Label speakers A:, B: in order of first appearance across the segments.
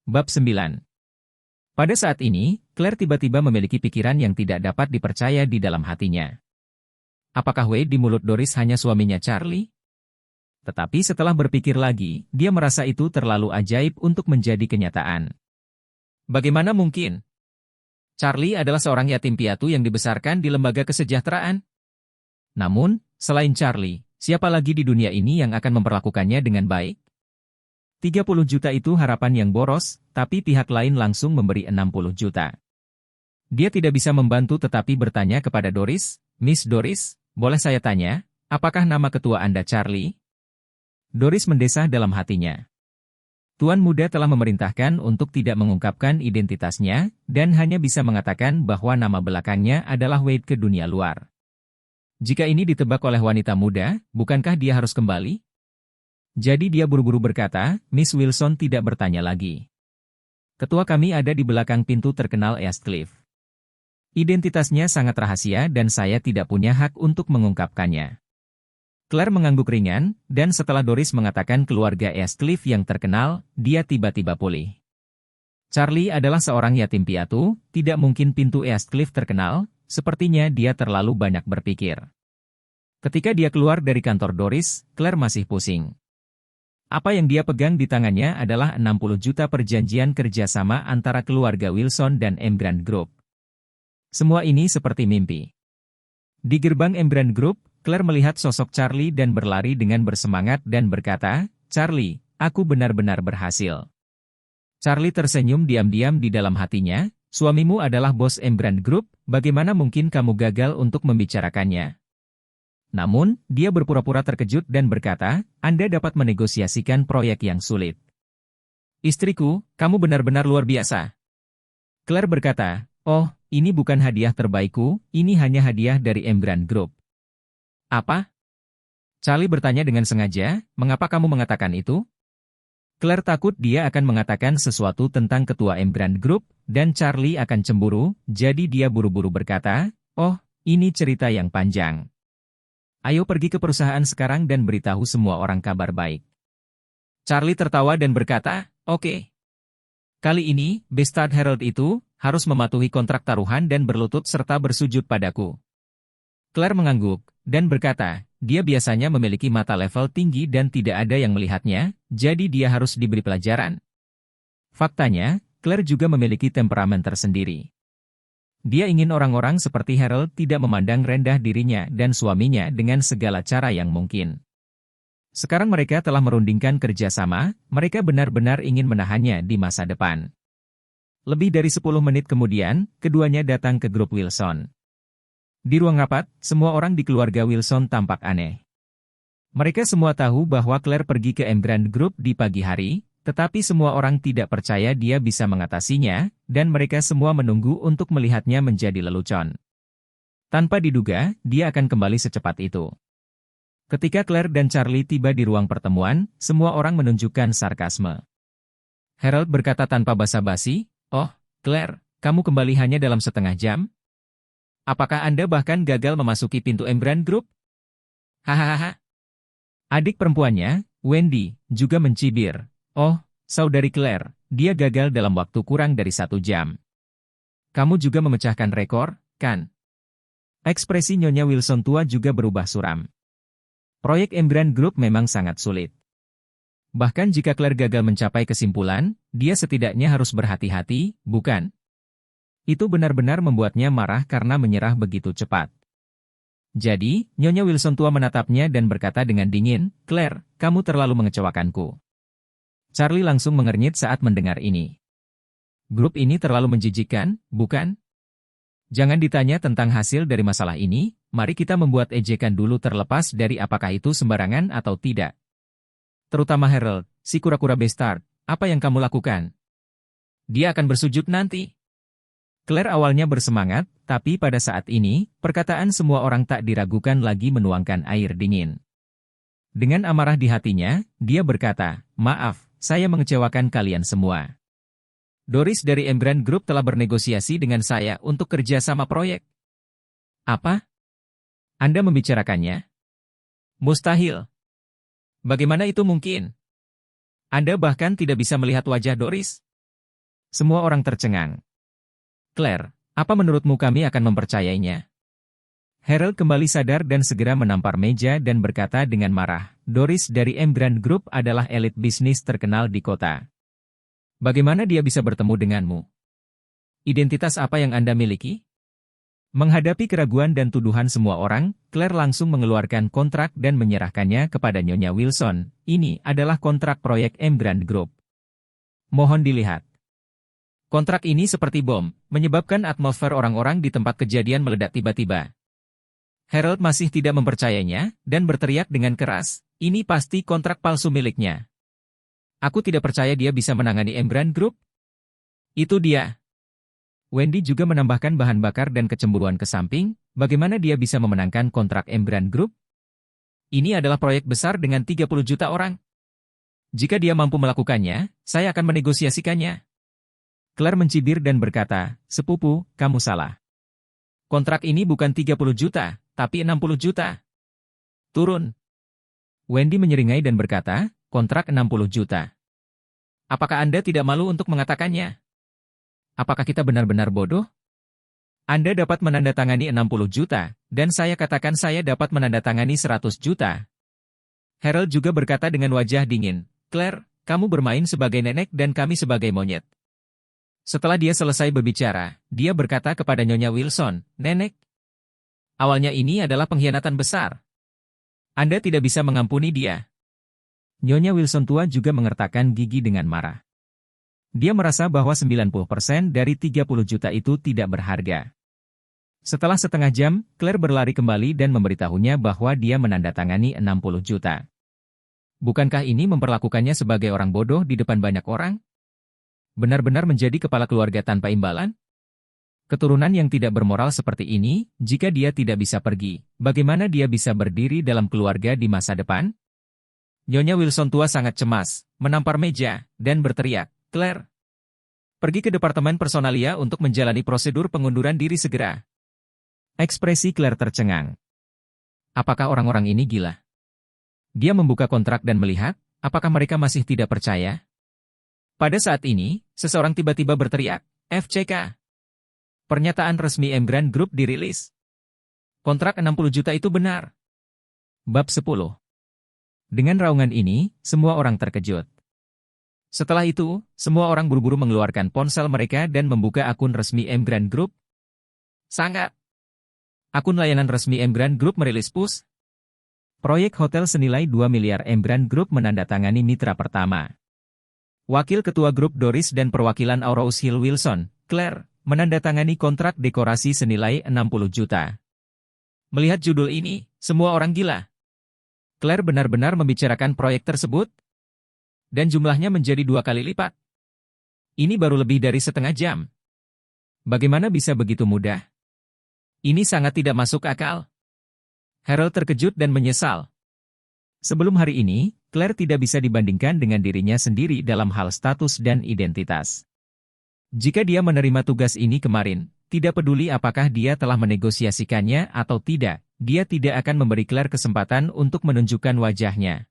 A: Bab 9. Pada saat ini, Claire tiba-tiba memiliki pikiran yang tidak dapat dipercaya di dalam hatinya. Apakah Wade di mulut Doris hanya suaminya Charlie? Tetapi setelah berpikir lagi, dia merasa itu terlalu ajaib untuk menjadi kenyataan. Bagaimana mungkin? Charlie adalah seorang yatim piatu yang dibesarkan di lembaga kesejahteraan. Namun, selain Charlie, siapa lagi di dunia ini yang akan memperlakukannya dengan baik? 30 juta itu harapan yang boros, tapi pihak lain langsung memberi 60 juta. Dia tidak bisa membantu tetapi bertanya kepada Doris, "Miss Doris, boleh saya tanya, apakah nama ketua Anda Charlie?" Doris mendesah dalam hatinya. Tuan muda telah memerintahkan untuk tidak mengungkapkan identitasnya, dan hanya bisa mengatakan bahwa nama belakangnya adalah Wade ke dunia luar. Jika ini ditebak oleh wanita muda, bukankah dia harus kembali? Jadi dia buru-buru berkata, "Miss Wilson tidak bertanya lagi. Ketua kami ada di belakang pintu terkenal Eastcliff. Identitasnya sangat rahasia dan saya tidak punya hak untuk mengungkapkannya." Claire mengangguk ringan, dan setelah Doris mengatakan keluarga Eastcliff yang terkenal, dia tiba-tiba pulih. Charlie adalah seorang yatim piatu, tidak mungkin pintu Eastcliff terkenal, sepertinya dia terlalu banyak berpikir. Ketika dia keluar dari kantor Doris, Claire masih pusing. Apa yang dia pegang di tangannya adalah 60 juta perjanjian kerjasama antara keluarga Wilson dan Emgrand Group. Semua ini seperti mimpi. Di gerbang Emgrand Group, Claire melihat sosok Charlie dan berlari dengan bersemangat dan berkata, "Charlie, aku benar-benar berhasil." Charlie tersenyum diam-diam di dalam hatinya, "Suamimu adalah bos Emgrand Group, bagaimana mungkin kamu gagal untuk membicarakannya?" Namun, dia berpura-pura terkejut dan berkata, "Anda dapat menegosiasikan proyek yang sulit." "Istriku, kamu benar-benar luar biasa." Claire berkata, "Oh, ini bukan hadiah terbaikku, ini hanya hadiah dari Emgrand Group." "Apa?" Charlie bertanya dengan sengaja, "Mengapa kamu mengatakan itu?" Claire takut dia akan mengatakan sesuatu tentang ketua Emgrand Group, dan Charlie akan cemburu, jadi dia buru-buru berkata, "Oh, ini cerita yang panjang. Ayo pergi ke perusahaan sekarang dan beritahu semua orang kabar baik." Charlie tertawa dan berkata, "Oke. Kali ini, Bestard Herald itu harus mematuhi kontrak taruhan dan berlutut serta bersujud padaku." Claire mengangguk, dan berkata, dia biasanya memiliki mata level tinggi dan tidak ada yang melihatnya, jadi dia harus diberi pelajaran. Faktanya, Claire juga memiliki temperamen tersendiri. Dia ingin orang-orang seperti Harold tidak memandang rendah dirinya dan suaminya dengan segala cara yang mungkin. Sekarang mereka telah merundingkan kerjasama, mereka benar-benar ingin menahannya di masa depan. Lebih dari 10 menit kemudian, keduanya datang ke grup Wilson. Di ruang rapat, semua orang di keluarga Wilson tampak aneh. Mereka semua tahu bahwa Claire pergi ke Emgrand Group di pagi hari, tetapi semua orang tidak percaya dia bisa mengatasinya, dan mereka semua menunggu untuk melihatnya menjadi lelucon. Tanpa diduga, dia akan kembali secepat itu. Ketika Claire dan Charlie tiba di ruang pertemuan, semua orang menunjukkan sarkasme. Harold berkata tanpa basa-basi, "Oh, Claire, kamu kembali hanya dalam setengah jam? Apakah Anda bahkan gagal memasuki pintu Emgrand Group?" Hahaha. Adik perempuannya, Wendy, juga mencibir. "Oh, saudari Claire, dia gagal dalam waktu kurang dari 1 jam. Kamu juga memecahkan rekor, kan?" Ekspresi Nyonya Wilson tua juga berubah suram. Proyek Emgrand Group memang sangat sulit. Bahkan jika Claire gagal mencapai kesimpulan, dia setidaknya harus berhati-hati, bukan? Itu benar-benar membuatnya marah karena menyerah begitu cepat. Jadi, Nyonya Wilson tua menatapnya dan berkata dengan dingin, "Claire, kamu terlalu mengecewakanku." Charlie langsung mengernyit saat mendengar ini. "Grup ini terlalu menjijikkan, bukan? Jangan ditanya tentang hasil dari masalah ini, mari kita membuat ejekan dulu terlepas dari apakah itu sembarangan atau tidak. Terutama Harold, si kura-kura Bestard, apa yang kamu lakukan? Dia akan bersujud nanti." Claire awalnya bersemangat, tapi pada saat ini, perkataan semua orang tak diragukan lagi menuangkan air dingin. Dengan amarah di hatinya, dia berkata, "Maaf, saya mengecewakan kalian semua. Doris dari Emgrand Group telah bernegosiasi dengan saya untuk kerja sama proyek." "Apa? Anda membicarakannya?" "Mustahil. Bagaimana itu mungkin? Anda bahkan tidak bisa melihat wajah Doris." Semua orang tercengang. Claire, apa menurutmu kami akan mempercayainya? Harold kembali sadar dan segera menampar meja dan berkata dengan marah, Doris dari Emgrand Group adalah elit bisnis terkenal di kota. Bagaimana dia bisa bertemu denganmu? Identitas apa yang Anda miliki? Menghadapi keraguan dan tuduhan semua orang, Claire langsung mengeluarkan kontrak dan menyerahkannya kepada Nyonya Wilson. Ini adalah kontrak proyek Emgrand Group. Mohon dilihat. Kontrak ini seperti bom, menyebabkan atmosfer orang-orang di tempat kejadian meledak tiba-tiba. Harold masih tidak mempercayainya, dan berteriak dengan keras, ini pasti kontrak palsu miliknya. Aku tidak percaya dia bisa menangani Emgrand Group. Itu dia. Wendy juga menambahkan bahan bakar dan kecemburuan ke samping, bagaimana dia bisa memenangkan kontrak Emgrand Group? Ini adalah proyek besar dengan 30 juta orang. Jika dia mampu melakukannya, saya akan menegosiasikannya. Claire mencibir dan berkata, sepupu, kamu salah. Kontrak ini bukan 30 juta, tapi 60 juta. Turun. Wendy menyeringai dan berkata, kontrak 60 juta. Apakah Anda tidak malu untuk mengatakannya? Apakah kita benar-benar bodoh? Anda dapat menandatangani 60 juta, dan saya katakan saya dapat menandatangani 100 juta. Harold juga berkata dengan wajah dingin, Claire, kamu bermain sebagai nenek dan kami sebagai monyet. Setelah dia selesai berbicara, dia berkata kepada Nyonya Wilson, Nenek, awalnya ini adalah pengkhianatan besar. Anda tidak bisa mengampuni dia. Nyonya Wilson tua juga mengertakkan gigi dengan marah. Dia merasa bahwa 90% dari 30 juta itu tidak berharga. Setelah setengah jam, Claire berlari kembali dan memberitahunya bahwa dia menandatangani 60 juta. Bukankah ini memperlakukannya sebagai orang bodoh di depan banyak orang? Benar-benar menjadi kepala keluarga tanpa imbalan? Keturunan yang tidak bermoral seperti ini, jika dia tidak bisa pergi, bagaimana dia bisa berdiri dalam keluarga di masa depan? Nyonya Wilson tua sangat cemas, menampar meja, dan berteriak, Claire, pergi ke departemen personalia untuk menjalani prosedur pengunduran diri segera. Ekspresi Claire tercengang. Apakah orang-orang ini gila? Dia membuka kontrak dan melihat, apakah mereka masih tidak percaya? Pada saat ini, seseorang tiba-tiba berteriak, FCK. Pernyataan resmi Emgrand Group dirilis. Kontrak 60 juta itu benar. Bab 10. Dengan raungan ini, semua orang terkejut. Setelah itu, semua orang buru-buru mengeluarkan ponsel mereka dan membuka akun resmi Emgrand Group. Sangat. Akun layanan resmi Emgrand Group merilis push. Proyek hotel senilai 2 miliar Emgrand Group menandatangani mitra pertama. Wakil Ketua Grup Doris dan perwakilan Aurous Hill Wilson, Claire, menandatangani kontrak dekorasi senilai 60 juta. Melihat judul ini, semua orang gila. Claire benar-benar membicarakan proyek tersebut? Dan jumlahnya menjadi 2 kali lipat. Ini baru lebih dari setengah jam. Bagaimana bisa begitu mudah? Ini sangat tidak masuk akal. Harold terkejut dan menyesal. Sebelum hari ini, Claire tidak bisa dibandingkan dengan dirinya sendiri dalam hal status dan identitas. Jika dia menerima tugas ini kemarin, tidak peduli apakah dia telah menegosiasikannya atau tidak, dia tidak akan memberi Claire kesempatan untuk menunjukkan wajahnya.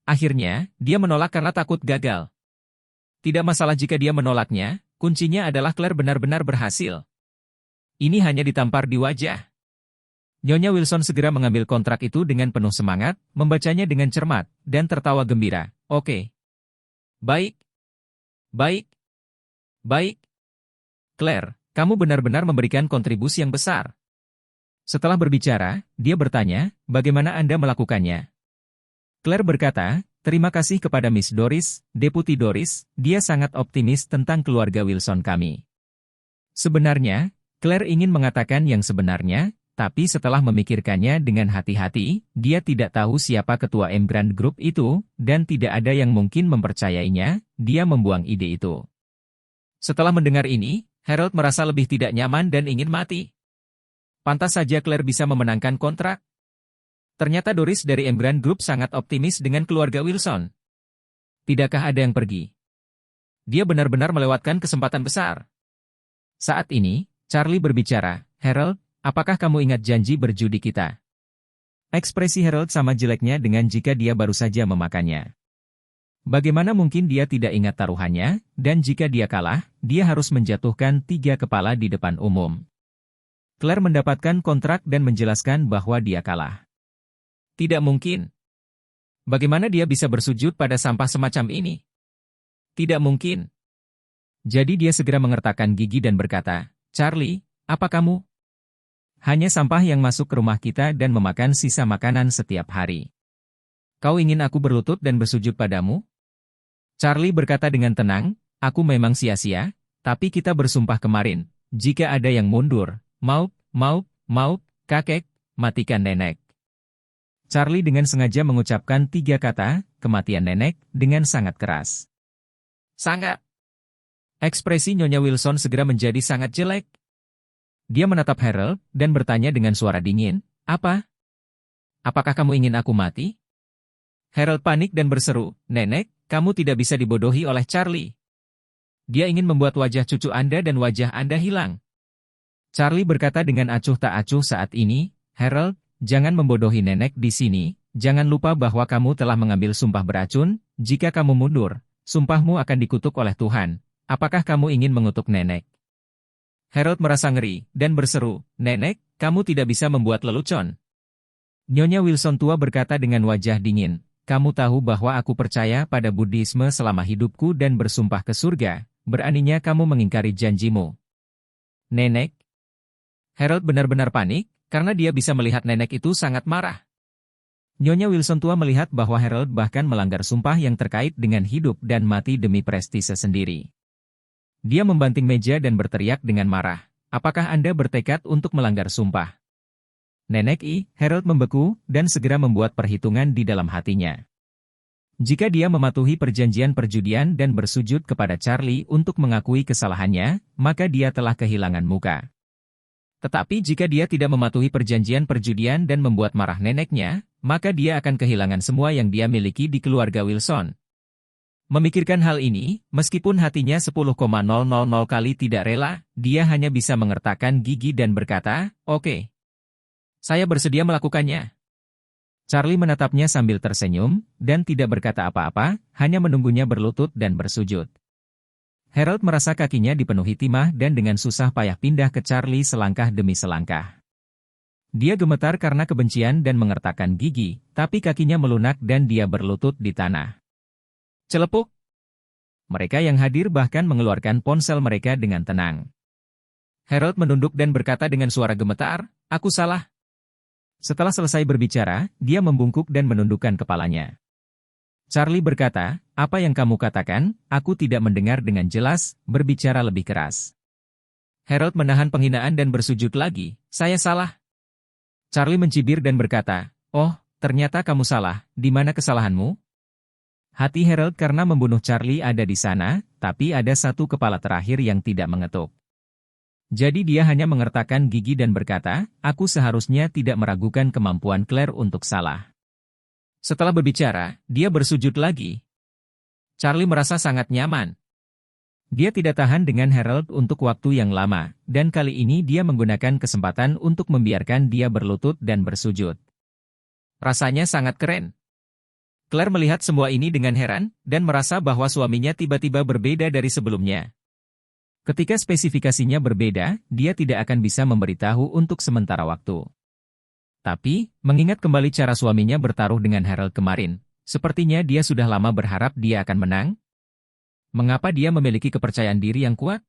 A: Akhirnya, dia menolak karena takut gagal. Tidak masalah jika dia menolaknya, kuncinya adalah Claire benar-benar berhasil. Ini hanya ditampar di wajah. Nyonya Wilson segera mengambil kontrak itu dengan penuh semangat, membacanya dengan cermat, dan tertawa gembira. Oke. Baik. Baik. Baik. Claire, kamu benar-benar memberikan kontribusi yang besar. Setelah berbicara, dia bertanya, bagaimana Anda melakukannya? Claire berkata, terima kasih kepada Miss Doris, Deputi Doris, dia sangat optimis tentang keluarga Wilson kami. Sebenarnya, Claire ingin mengatakan yang sebenarnya, tapi setelah memikirkannya dengan hati-hati, dia tidak tahu siapa ketua Emgrand Group itu, dan tidak ada yang mungkin mempercayainya, dia membuang ide itu. Setelah mendengar ini, Harold merasa lebih tidak nyaman dan ingin mati. Pantas saja Claire bisa memenangkan kontrak. Ternyata Doris dari Emgrand Group sangat optimis dengan keluarga Wilson. Tidakkah ada yang pergi? Dia benar-benar melewatkan kesempatan besar. Saat ini, Charlie berbicara, Harold, apakah kamu ingat janji berjudi kita? Ekspresi Harold sama jeleknya dengan jika dia baru saja memakannya. Bagaimana mungkin dia tidak ingat taruhannya, dan jika dia kalah, dia harus menjatuhkan 3 kepala di depan umum. Claire mendapatkan kontrak dan menjelaskan bahwa dia kalah. Tidak mungkin. Bagaimana dia bisa bersujud pada sampah semacam ini? Tidak mungkin. Jadi dia segera mengertakkan gigi dan berkata, Charlie, apa kamu? Hanya sampah yang masuk ke rumah kita dan memakan sisa makanan setiap hari. Kau ingin aku berlutut dan bersujud padamu? Charlie berkata dengan tenang, aku memang sia-sia, tapi kita bersumpah kemarin, jika ada yang mundur, mau, kakek, matikan nenek. Charlie dengan sengaja mengucapkan 3 kata, kematian nenek, dengan sangat keras. Sangat. Ekspresi Nyonya Wilson segera menjadi sangat jelek. Dia menatap Harold dan bertanya dengan suara dingin, apa? Apakah kamu ingin aku mati? Harold panik dan berseru, Nenek, kamu tidak bisa dibodohi oleh Charlie. Dia ingin membuat wajah cucu Anda dan wajah Anda hilang. Charlie berkata dengan acuh tak acuh saat ini, Harold, jangan membodohi nenek di sini, jangan lupa bahwa kamu telah mengambil sumpah beracun, jika kamu mundur, sumpahmu akan dikutuk oleh Tuhan. Apakah kamu ingin mengutuk nenek? Harold merasa ngeri, dan berseru, Nenek, kamu tidak bisa membuat lelucon. Nyonya Wilson tua berkata dengan wajah dingin, kamu tahu bahwa aku percaya pada Buddhisme selama hidupku dan bersumpah ke surga, beraninya kamu mengingkari janjimu. Nenek? Harold benar-benar panik, karena dia bisa melihat nenek itu sangat marah. Nyonya Wilson tua melihat bahwa Harold bahkan melanggar sumpah yang terkait dengan hidup dan mati demi prestise sendiri. Dia membanting meja dan berteriak dengan marah, apakah Anda bertekad untuk melanggar sumpah? Nenek Harold membeku dan segera membuat perhitungan di dalam hatinya. Jika dia mematuhi perjanjian perjudian dan bersujud kepada Charlie untuk mengakui kesalahannya, maka dia telah kehilangan muka. Tetapi jika dia tidak mematuhi perjanjian perjudian dan membuat marah neneknya, maka dia akan kehilangan semua yang dia miliki di keluarga Wilson. Memikirkan hal ini, meskipun hatinya 10,000 kali tidak rela, dia hanya bisa mengertakkan gigi dan berkata, oke. Saya bersedia melakukannya. Charlie menatapnya sambil tersenyum, dan tidak berkata apa-apa, hanya menunggunya berlutut dan bersujud. Harold merasa kakinya dipenuhi timah dan dengan susah payah pindah ke Charlie selangkah demi selangkah. Dia gemetar karena kebencian dan mengertakkan gigi, tapi kakinya melunak dan dia berlutut di tanah. Celepuk! Mereka yang hadir bahkan mengeluarkan ponsel mereka dengan tenang. Harold menunduk dan berkata dengan suara gemetar, aku salah. Setelah selesai berbicara, dia membungkuk dan menundukkan kepalanya. Charlie berkata, apa yang kamu katakan, aku tidak mendengar dengan jelas, berbicara lebih keras. Harold menahan penghinaan dan bersujud lagi, saya salah. Charlie mencibir dan berkata, oh, ternyata kamu salah, di mana kesalahanmu? Hati Harold karena membunuh Charlie ada di sana, tapi ada satu kepala terakhir yang tidak mengetuk. Jadi dia hanya mengertakkan gigi dan berkata, aku seharusnya tidak meragukan kemampuan Claire untuk salah. Setelah berbicara, dia bersujud lagi. Charlie merasa sangat nyaman. Dia tidak tahan dengan Harold untuk waktu yang lama, dan kali ini dia menggunakan kesempatan untuk membiarkan dia berlutut dan bersujud. Rasanya sangat keren. Claire melihat semua ini dengan heran, dan merasa bahwa suaminya tiba-tiba berbeda dari sebelumnya. Ketika spesifikasinya berbeda, dia tidak akan bisa memberitahu untuk sementara waktu. Tapi, mengingat kembali cara suaminya bertaruh dengan Harold kemarin, sepertinya dia sudah lama berharap dia akan menang. Mengapa dia memiliki kepercayaan diri yang kuat?